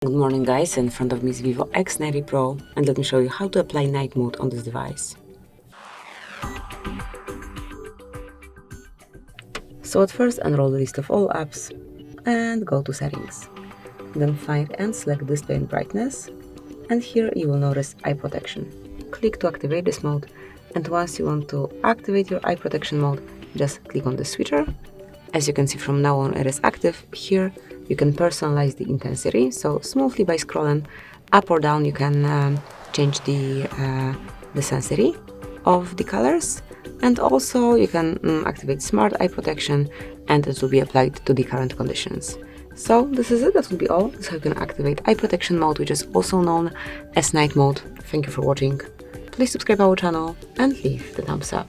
Good morning guys, in front of me is VIVO X90 Pro and let me show you how to apply night mode on this device. So at first enroll the list of all apps and go to settings. Then find and select display and brightness, and here you will notice eye protection. Click to activate this mode, and once you want to activate your eye protection mode, just click on the switcher. As you can see, from now on it is active. Here you can personalize the intensity, so smoothly by scrolling up or down you can change the sensitivity of the colors, and also you can activate smart eye protection and it will be applied to the current conditions. So this is it, that will be all. This is how you can activate eye protection mode, which is also known as night mode. Thank you for watching. Please subscribe our channel and leave the thumbs up.